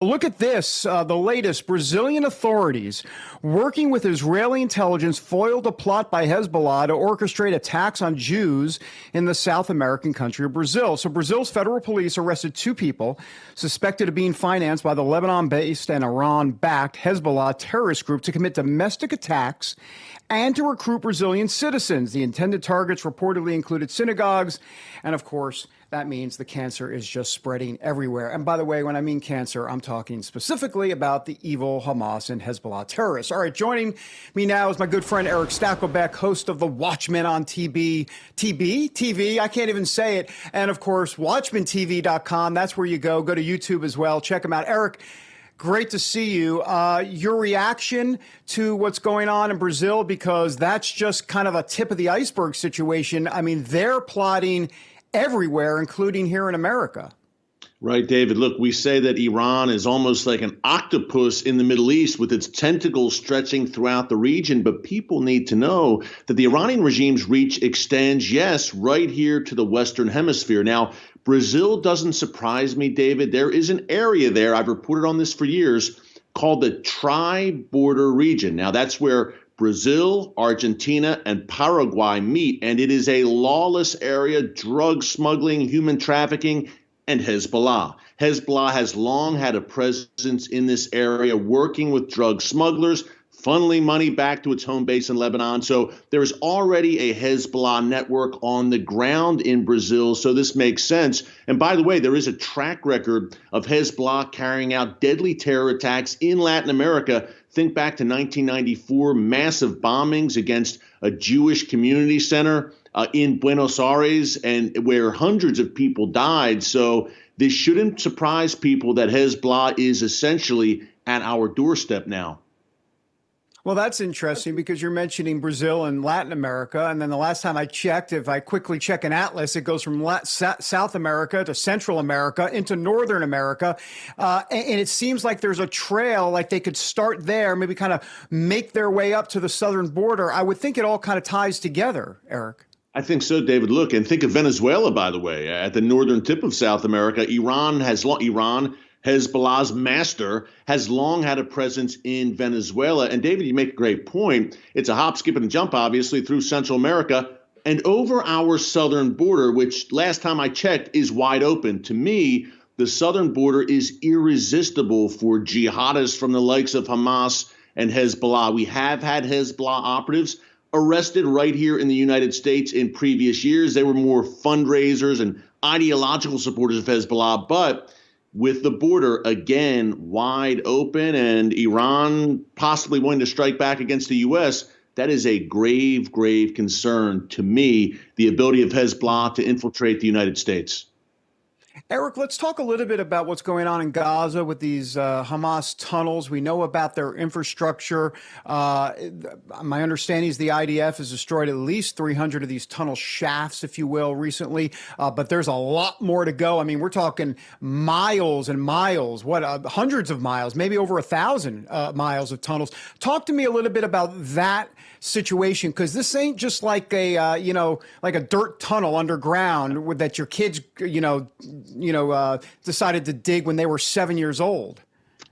Look at this. The latest Brazilian authorities working with Israeli intelligence foiled a plot by Hezbollah to orchestrate attacks on Jews in the South American country of Brazil. So Brazil's federal police arrested two people suspected of being financed by the Lebanon-based and Iran-backed Hezbollah terrorist group to commit domestic attacks and to recruit Brazilian citizens. The intended targets reportedly included synagogues. And of course, that means the cancer is just spreading everywhere. And by the way, when I mean cancer, I'm talking specifically about the evil Hamas and Hezbollah terrorists. All right, joining me now is my good friend Erick Stakelbeck, host of The Watchman on TV. I can't even say it. And of course, WatchmanTV.com. That's where you go. Go to YouTube as well. Check them out. Erick, great to see you. Your reaction to what's going on in Brazil, because that's just kind of a tip of the iceberg situation. I mean, they're plotting everywhere, including here in America. Right, David. Look, we say that Iran is almost like an octopus in the Middle East with its tentacles stretching throughout the region. But people need to know that the Iranian regime's reach extends, yes, right here to the Western Hemisphere. Now, Brazil doesn't surprise me, David. There is an area there, I've reported on this for years, called the Tri-Border region. Now, that's where Brazil, Argentina, and Paraguay meet, and it is a lawless area, drug smuggling, human trafficking, and Hezbollah. Hezbollah has long had a presence in this area, working with drug smugglers, funneling money back to its home base in Lebanon. So there is already a Hezbollah network on the ground in Brazil, so this makes sense. And by the way, there is a track record of Hezbollah carrying out deadly terror attacks in Latin America. Think back to 1994, massive bombings against a Jewish community center in Buenos Aires, and where hundreds of people died. So this shouldn't surprise people that Hezbollah is essentially at our doorstep now. Well, that's interesting because you're mentioning Brazil and Latin America. And then the last time I checked, if I quickly check an atlas, it goes from South America to Central America into Northern America. And it seems like there's a trail, like they could start there, maybe kind of make their way up to the southern border. I would think it all kind of ties together, Erick. I think so, David. Look, and think of Venezuela, by the way, at the northern tip of South America. Hezbollah's master, has long had a presence in Venezuela. And David, you make a great point. It's a hop, skip, and a jump, obviously, through Central America and over our southern border, which last time I checked is wide open. To me, the southern border is irresistible for jihadists from the likes of Hamas and Hezbollah. We have had Hezbollah operatives arrested right here in the United States in previous years. They were more fundraisers and ideological supporters of Hezbollah, but with the border again wide open and Iran possibly wanting to strike back against the U.S., that is a grave, grave concern to me, the ability of Hezbollah to infiltrate the United States. Erick, let's talk a little bit about what's going on in Gaza with these Hamas tunnels. We know about their infrastructure. My understanding is the IDF has destroyed at least 300 of these tunnel shafts, if you will, recently. But there's a lot more to go. I mean, we're talking miles and miles, hundreds of miles, maybe over 1,000 miles of tunnels. Talk to me a little bit about that situation, because this ain't just like a like a dirt tunnel underground that your kids decided to dig when they were 7 years old.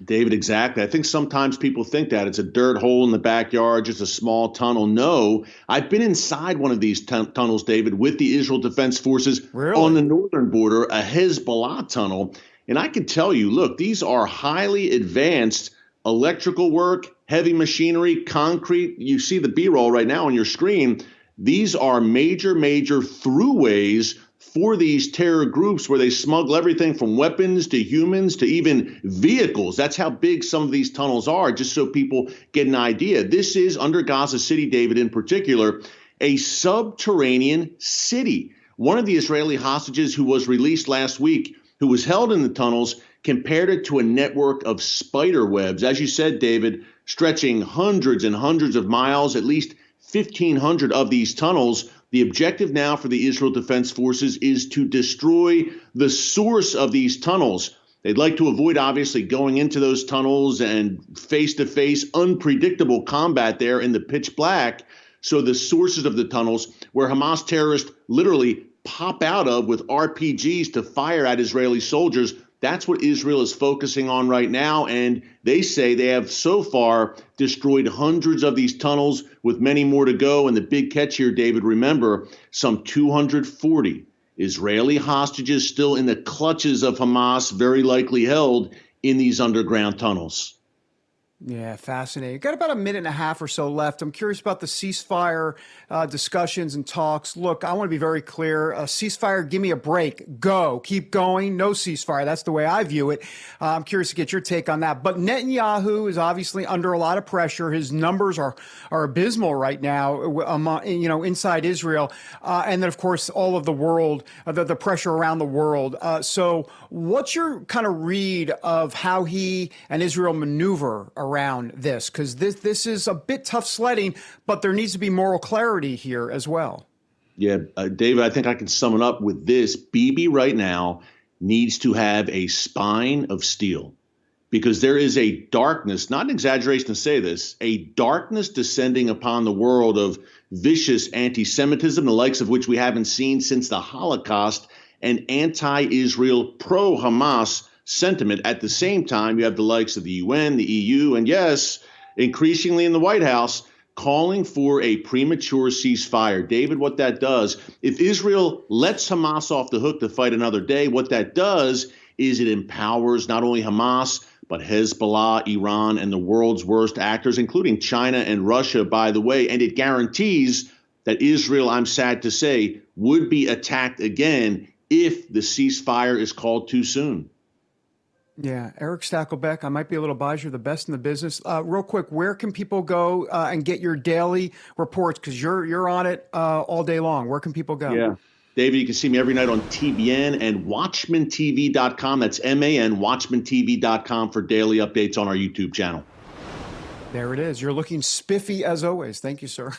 David, exactly. I think sometimes people think that it's a dirt hole in the backyard, just a small tunnel. No, I've been inside one of these tunnels, David, with the Israel Defense Forces on the northern border, a Hezbollah tunnel. And I can tell you, look, these are highly advanced electrical work, heavy machinery, concrete. You see the B-roll right now on your screen. These are major, major throughways for these terror groups where they smuggle everything from weapons to humans to even vehicles. That's how big some of these tunnels are, just so people get an idea. This is, under Gaza City, David, in particular, a subterranean city. One of the Israeli hostages who was released last week, who was held in the tunnels, compared it to a network of spider webs, as you said, David, stretching hundreds and hundreds of miles, at least 1,500 of these tunnels. The objective now for the Israel Defense Forces is to destroy the source of these tunnels. They'd like to avoid, obviously, going into those tunnels and face-to-face unpredictable combat there in the pitch black. So the sources of the tunnels, where Hamas terrorists literally pop out of with RPGs to fire at Israeli soldiers, That's what Israel is focusing on right now. And they say they have so far destroyed hundreds of these tunnels with many more to go. And the big catch here, David, remember, some 240 Israeli hostages still in the clutches of Hamas, very likely held in these underground tunnels. Yeah, fascinating. Got about a minute and a half or so left. I'm curious about the ceasefire discussions and talks. Look, I want to be very clear. Ceasefire, give me a break. Go. Keep going. No ceasefire. That's the way I view it. I'm curious to get your take on that. But Netanyahu is obviously under a lot of pressure. His numbers are abysmal right now, inside Israel. And then, of course, all of the world, the pressure around the world. So what's your kind of read of how he and Israel maneuver around this? Because this is a bit tough sledding, but there needs to be moral clarity here as well. Yeah, David, I think I can sum it up with this. Bibi right now needs to have a spine of steel, because there is a darkness, not an exaggeration to say this, a darkness descending upon the world of vicious anti-Semitism, the likes of which we haven't seen since the Holocaust, and anti-Israel, pro-Hamas sentiment. At the same time, you have the likes of the UN, the EU, and yes, increasingly in the White House, calling for a premature ceasefire. David, what that does, if Israel lets Hamas off the hook to fight another day, what that does is it empowers not only Hamas, but Hezbollah, Iran, and the world's worst actors, including China and Russia, by the way, and it guarantees that Israel, I'm sad to say, would be attacked again if the ceasefire is called too soon. Yeah, Erick Stakelbeck, I might be a little biased. You're the best in the business. Real quick, where can people go and get your daily reports? Because you're on it all day long. Where can people go? Yeah, David, you can see me every night on TBN and WatchmanTV.com. That's MAN, WatchmanTV.com for daily updates on our YouTube channel. There it is. You're looking spiffy as always. Thank you, sir.